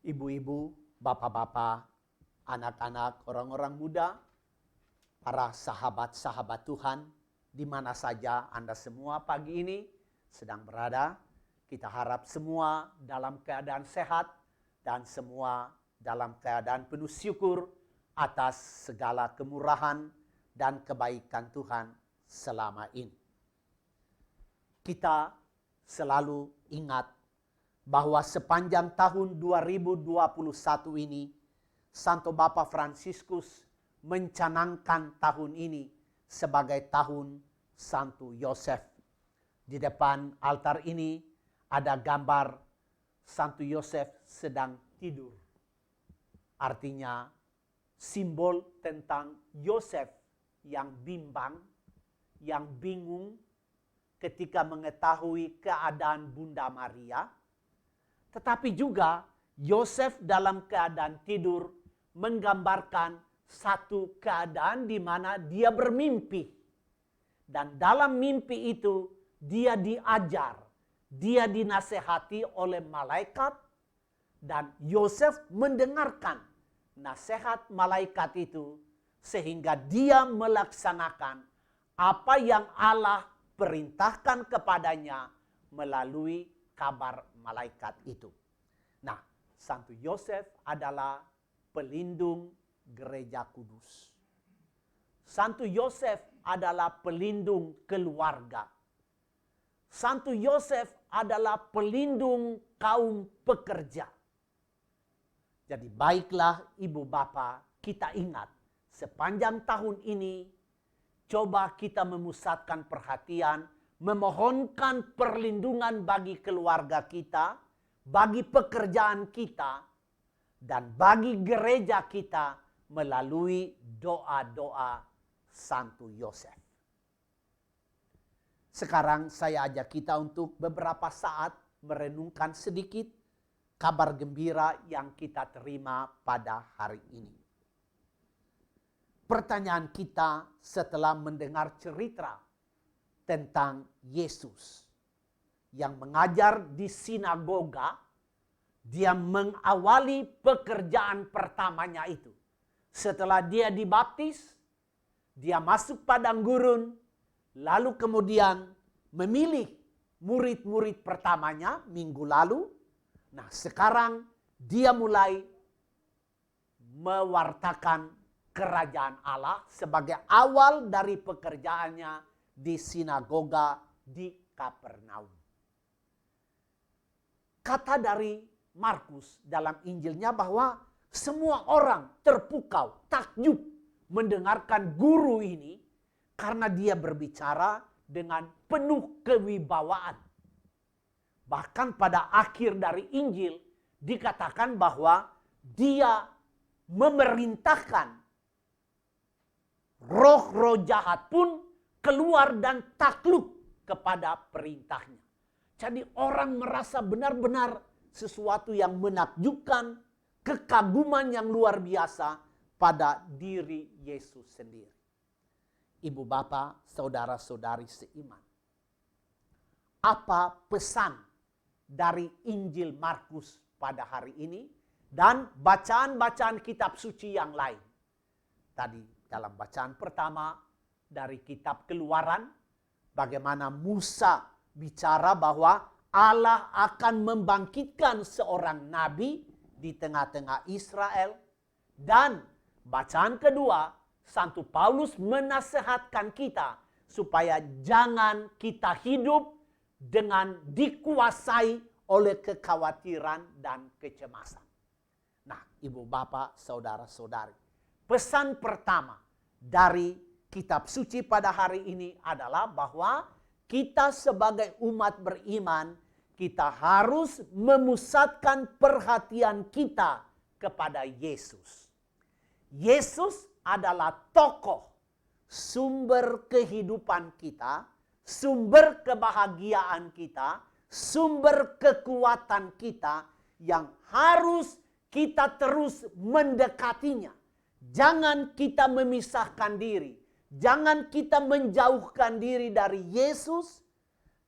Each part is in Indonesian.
ibu-ibu, bapak-bapak, anak-anak, orang-orang muda, para sahabat-sahabat Tuhan, di mana saja Anda semua pagi ini sedang berada. Kita harap semua dalam keadaan sehat dan semua dalam keadaan penuh syukur atas segala kemurahan dan kebaikan Tuhan selama ini. Kita selalu ingat bahwa sepanjang tahun 2021 ini, Santo Bapa Fransiskus mencanangkan tahun ini sebagai tahun Santo Yosef. Di depan altar ini ada gambar Santo Yosef sedang tidur. Artinya simbol tentang Yosef yang bimbang, yang bingung ketika mengetahui keadaan Bunda Maria. Tetapi juga Yosef dalam keadaan tidur menggambarkan satu keadaan di mana dia bermimpi. Dan dalam mimpi itu dia diajar, dia dinasehati oleh malaikat, dan Yosef mendengarkan nasihat malaikat itu sehingga dia melaksanakan apa yang Allah perintahkan kepadanya melalui kabar malaikat itu. Nah, Santo Yosef adalah pelindung gereja kudus. Santo Yosef adalah pelindung keluarga. Santo Yosef adalah pelindung kaum pekerja. Jadi baiklah ibu bapak, kita ingat sepanjang tahun ini coba kita memusatkan perhatian, memohonkan perlindungan bagi keluarga kita, bagi pekerjaan kita, dan bagi gereja kita melalui doa-doa Santo Yosef. Sekarang saya ajak kita untuk beberapa saat merenungkan sedikit kabar gembira yang kita terima pada hari ini. Pertanyaan kita setelah mendengar cerita tentang Yesus yang mengajar di sinagoga, dia mengawali pekerjaan pertamanya itu. Setelah dia dibaptis, dia masuk padang gurun, lalu kemudian memilih murid-murid pertamanya minggu lalu. Nah, sekarang dia mulai mewartakan kerajaan Allah sebagai awal dari pekerjaannya di sinagoga di Kapernaum. Kata dari Markus dalam Injilnya bahwa semua orang terpukau, takjub mendengarkan guru ini karena dia berbicara dengan penuh kewibawaan. Bahkan pada akhir dari Injil dikatakan bahwa dia memerintahkan roh-roh jahat pun keluar dan takluk kepada perintahnya. Jadi orang merasa benar-benar sesuatu yang menakjubkan, kekaguman yang luar biasa pada diri Yesus sendiri. Ibu bapak, saudara-saudari seiman. Apa pesan dari Injil Markus pada hari ini dan bacaan-bacaan kitab suci yang lain? Tadi dalam bacaan pertama dari kitab Keluaran, bagaimana Musa bicara bahwa Allah akan membangkitkan seorang nabi di tengah-tengah Israel. Dan bacaan kedua, Santo Paulus menasehatkan kita supaya jangan kita hidup dengan dikuasai oleh kekhawatiran dan kecemasan. Nah, ibu bapak, saudara-saudari, pesan pertama dari kitab suci pada hari ini adalah bahwa kita sebagai umat beriman, kita harus memusatkan perhatian kita kepada Yesus. Yesus adalah tokoh, sumber kehidupan kita, sumber kebahagiaan kita, sumber kekuatan kita yang harus kita terus mendekatinya. Jangan kita memisahkan diri. Jangan kita menjauhkan diri dari Yesus.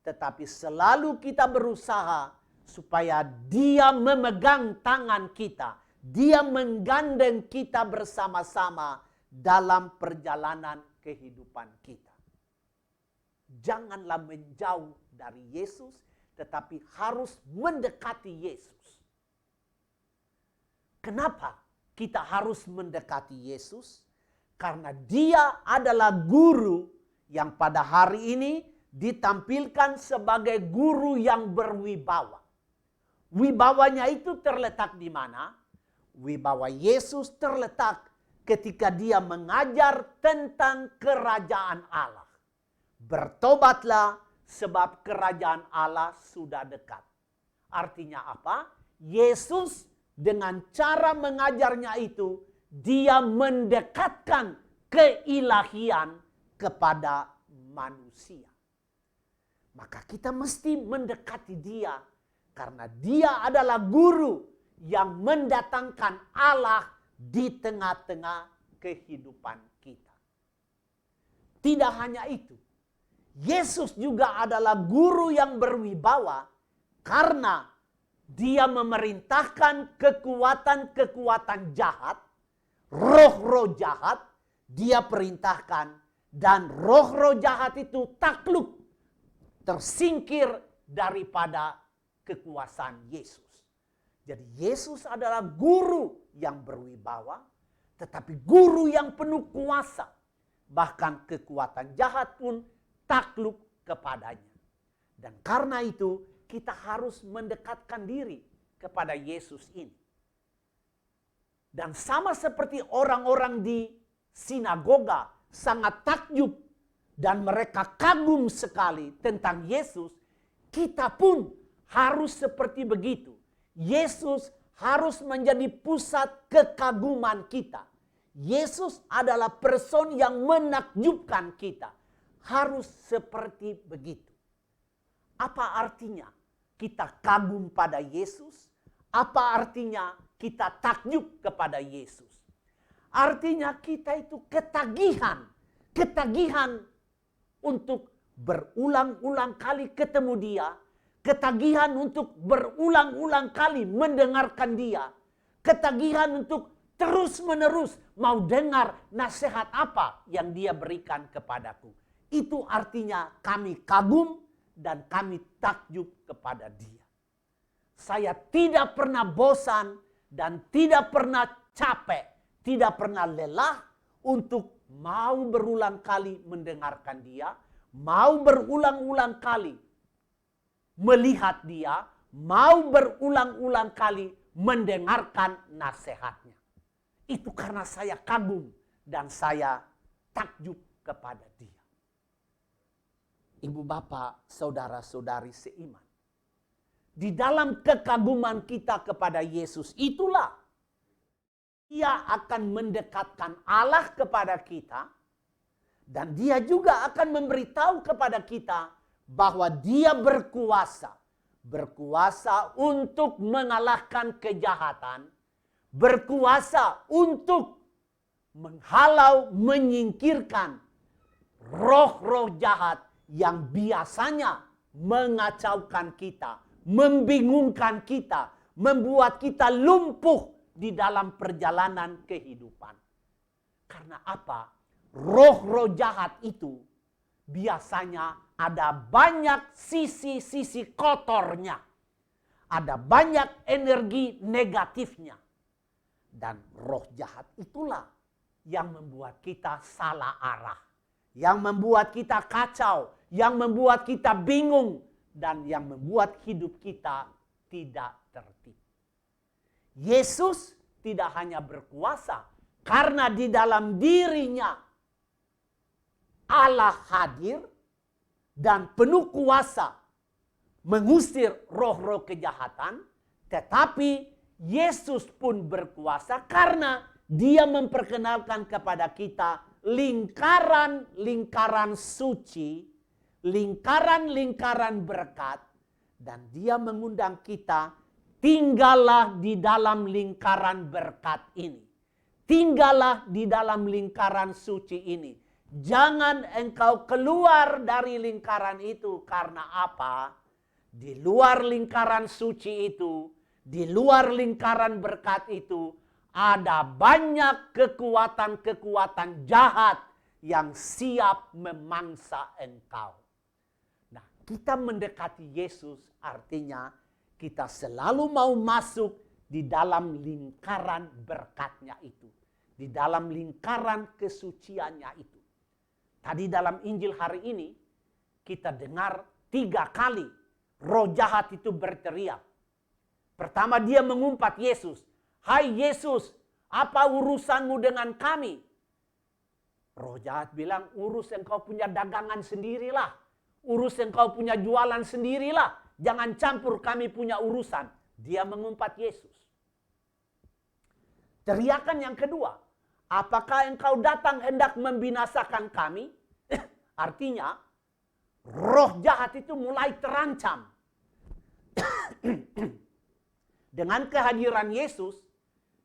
Tetapi selalu kita berusaha supaya Dia memegang tangan kita. Dia menggandeng kita bersama-sama dalam perjalanan kehidupan kita. Janganlah menjauh dari Yesus, tetapi harus mendekati Yesus. Kenapa kita harus mendekati Yesus? Karena Dia adalah guru yang pada hari ini ditampilkan sebagai guru yang berwibawa. Wibawanya itu terletak di mana? Wibawa Yesus terletak ketika Dia mengajar tentang kerajaan Allah. Bertobatlah sebab kerajaan Allah sudah dekat. Artinya apa? Yesus dengan cara mengajarnya itu, Dia mendekatkan keilahian kepada manusia. Maka kita mesti mendekati Dia, karena Dia adalah guru yang mendatangkan Allah di tengah-tengah kehidupan kita. Tidak hanya itu, Yesus juga adalah guru yang berwibawa karena Dia memerintahkan kekuatan-kekuatan jahat, roh-roh jahat, Dia perintahkan, dan roh-roh jahat itu takluk, tersingkir daripada kekuasaan Yesus. Jadi Yesus adalah guru yang berwibawa, tetapi guru yang penuh kuasa. Bahkan kekuatan jahat pun takluk kepadanya. Dan karena itu kita harus mendekatkan diri kepada Yesus ini. Dan sama seperti orang-orang di sinagoga sangat takjub dan mereka kagum sekali tentang Yesus, kita pun harus seperti begitu. Yesus harus menjadi pusat kekaguman kita. Yesus adalah person yang menakjubkan kita. Harus seperti begitu. Apa artinya kita kagum pada Yesus? Apa artinya kita takjub kepada Yesus? Artinya kita itu ketagihan. Ketagihan untuk berulang-ulang kali ketemu Dia. Ketagihan untuk berulang-ulang kali mendengarkan Dia. Ketagihan untuk terus-menerus mau dengar nasihat apa yang Dia berikan kepadaku. Itu artinya kami kagum dan kami takjub kepada Dia. Saya tidak pernah bosan dan tidak pernah capek, tidak pernah lelah untuk mau berulang kali mendengarkan Dia, mau berulang-ulang kali melihat Dia, mau berulang-ulang kali mendengarkan nasihatnya. Itu karena saya kagum dan saya takjub kepada Dia. Ibu bapak, saudara-saudari seiman. Di dalam kekaguman kita kepada Yesus itulah Dia akan mendekatkan Allah kepada kita. Dan Dia juga akan memberitahu kepada kita bahwa Dia berkuasa. Berkuasa untuk mengalahkan kejahatan. Berkuasa untuk menghalau, menyingkirkan roh-roh jahat yang biasanya mengacaukan kita, membingungkan kita, membuat kita lumpuh di dalam perjalanan kehidupan. Karena apa? Roh-roh jahat itu biasanya ada banyak sisi-sisi kotornya. Ada banyak energi negatifnya. Dan roh jahat itulah yang membuat kita salah arah. Yang membuat kita kacau. Yang membuat kita bingung. Dan yang membuat hidup kita tidak tertib. Yesus tidak hanya berkuasa. Karena di dalam dirinya Allah hadir dan penuh kuasa mengusir roh-roh kejahatan, tetapi Yesus pun berkuasa karena Dia memperkenalkan kepada kita lingkaran-lingkaran suci, lingkaran-lingkaran berkat, dan Dia mengundang kita tinggallah di dalam lingkaran berkat ini. Tinggallah di dalam lingkaran suci ini. Jangan engkau keluar dari lingkaran itu. Karena apa? di luar lingkaran suci itu, di luar lingkaran berkat itu, ada banyak kekuatan-kekuatan jahat yang siap memangsa engkau. Nah, kita mendekati Yesus artinya kita selalu mau masuk di dalam lingkaran berkatnya itu. Di dalam lingkaran kesuciannya itu. Tadi dalam Injil hari ini kita dengar 3 kali roh jahat itu berteriak. Pertama dia mengumpat Yesus. Hai Yesus, apa urusanmu dengan kami? Roh jahat bilang, urus engkau punya dagangan sendirilah. Urus engkau punya jualan sendirilah. Jangan campur kami punya urusan. Dia mengumpat Yesus. Teriakan yang kedua. Apakah engkau datang hendak membinasakan kami? Artinya, roh jahat itu mulai terancam. Dengan kehadiran Yesus,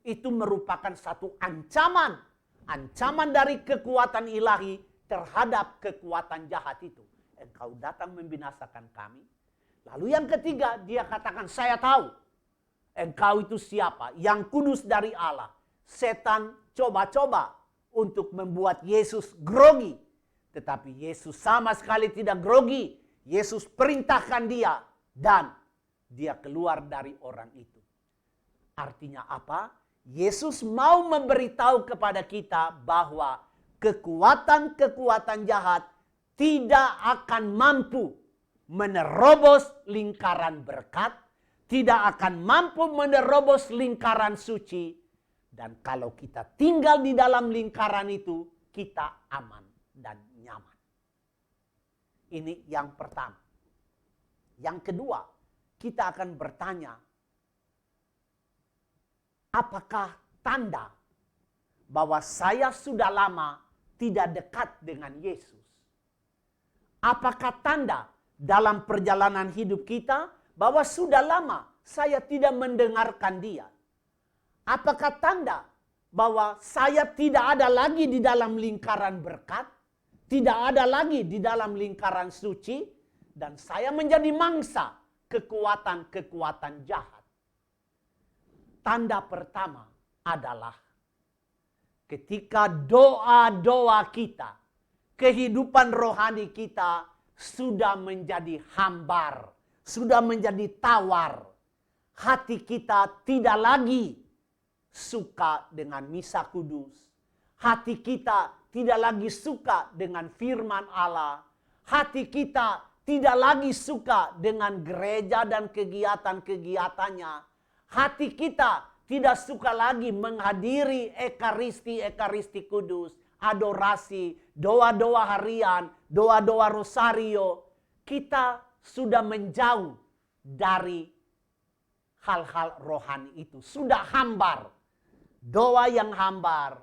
itu merupakan satu ancaman. Ancaman dari kekuatan ilahi terhadap kekuatan jahat itu. Engkau datang membinasakan kami. Lalu yang ketiga, dia katakan, saya tahu. Engkau itu siapa? Yang kudus dari Allah. Setan coba-coba untuk membuat Yesus grogi. Tetapi Yesus sama sekali tidak grogi. Yesus perintahkan dia dan dia keluar dari orang itu. Artinya apa? Yesus mau memberitahu kepada kita bahwa kekuatan-kekuatan jahat tidak akan mampu menerobos lingkaran berkat, tidak akan mampu menerobos lingkaran suci, dan kalau kita tinggal di dalam lingkaran itu, kita aman dan nyaman. Ini yang pertama. Yang kedua, kita akan bertanya, apakah tanda bahwa saya sudah lama tidak dekat dengan Yesus? Apakah tanda dalam perjalanan hidup kita bahwa sudah lama saya tidak mendengarkan Dia? Apakah tanda bahwa saya tidak ada lagi di dalam lingkaran berkat, tidak ada lagi di dalam lingkaran suci, dan saya menjadi mangsa kekuatan-kekuatan jahat? Tanda pertama adalah ketika doa-doa kita, kehidupan rohani kita sudah menjadi hambar, sudah menjadi tawar. Hati kita tidak lagi suka dengan misa kudus. Hati kita tidak lagi suka dengan firman Allah. Hati kita tidak lagi suka dengan gereja dan kegiatan-kegiatannya. Hati kita tidak suka lagi menghadiri ekaristi kudus, adorasi, doa-doa harian, doa-doa rosario. Kita sudah menjauh dari hal-hal rohani itu. Sudah hambar. Doa yang hambar,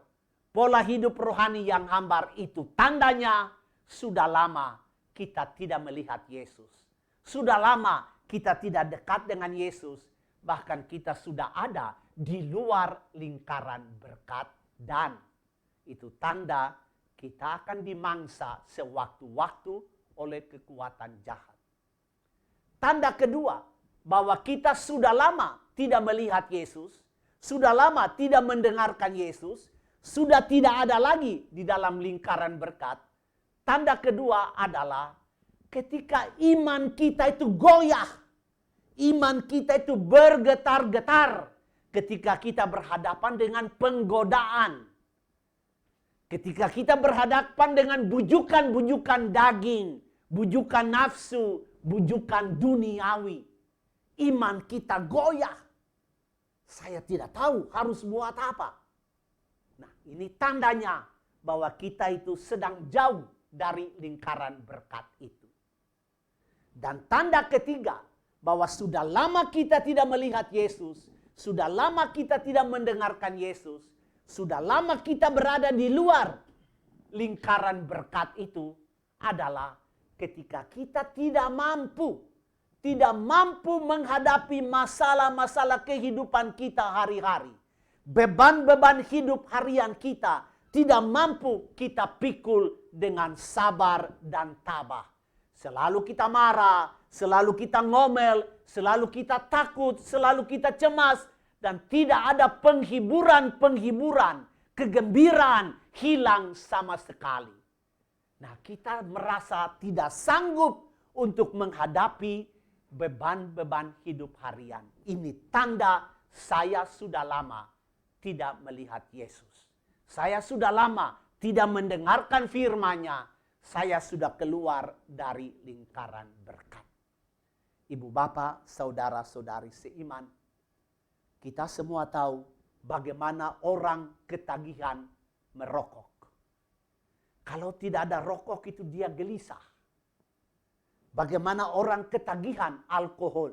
pola hidup rohani yang hambar itu tandanya sudah lama kita tidak melihat Yesus. Sudah lama kita tidak dekat dengan Yesus. Bahkan kita sudah ada di luar lingkaran berkat, dan itu tanda kita akan dimangsa sewaktu-waktu oleh kekuatan jahat. Tanda kedua bahwa kita sudah lama tidak melihat Yesus, sudah lama tidak mendengarkan Yesus, sudah tidak ada lagi di dalam lingkaran berkat. Tanda kedua adalah ketika iman kita itu goyah, iman kita itu bergetar-getar ketika kita berhadapan dengan penggodaan. Ketika kita berhadapan dengan bujukan-bujukan daging, bujukan nafsu, bujukan duniawi. Iman kita goyah. Saya tidak tahu harus buat apa. Nah, ini tandanya bahwa kita itu sedang jauh dari lingkaran berkat itu. Dan tanda ketiga bahwa sudah lama kita tidak melihat Yesus, sudah lama kita tidak mendengarkan Yesus, sudah lama kita berada di luar lingkaran berkat itu adalah ketika kita tidak mampu menghadapi masalah-masalah kehidupan kita hari-hari. Beban-beban hidup harian kita tidak mampu kita pikul dengan sabar dan tabah. Selalu kita marah, selalu kita ngomel, selalu kita takut, selalu kita cemas, dan tidak ada penghiburan, kegembiraan hilang sama sekali. Nah, kita merasa tidak sanggup untuk menghadapi beban-beban hidup harian. Ini tanda saya sudah lama tidak melihat Yesus. Saya sudah lama tidak mendengarkan firman-Nya. Saya sudah keluar dari lingkaran berkat. Ibu bapak, saudara-saudari seiman, kita semua tahu bagaimana orang ketagihan merokok. Kalau tidak ada rokok itu dia gelisah. Bagaimana orang ketagihan alkohol.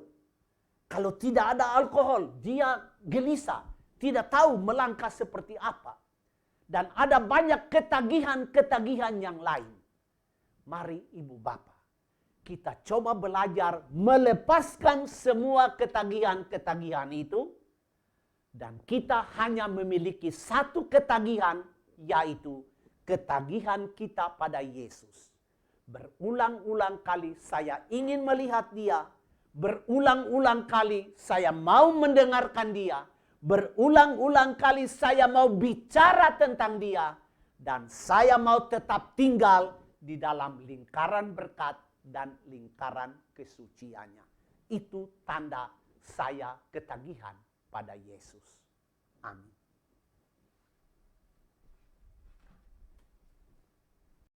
Kalau tidak ada alkohol, dia gelisah. Tidak tahu melangkah seperti apa. Dan ada banyak ketagihan-ketagihan yang lain. Mari ibu bapak, kita coba belajar melepaskan semua ketagihan-ketagihan itu. Dan kita hanya memiliki satu ketagihan, yaitu ketagihan kita pada Yesus. Berulang-ulang kali saya ingin melihat Dia. Berulang-ulang kali saya mau mendengarkan Dia. Berulang-ulang kali saya mau bicara tentang Dia. Dan saya mau tetap tinggal di dalam lingkaran berkat dan lingkaran kesuciannya. Itu tanda saya ketagihan pada Yesus. Amin.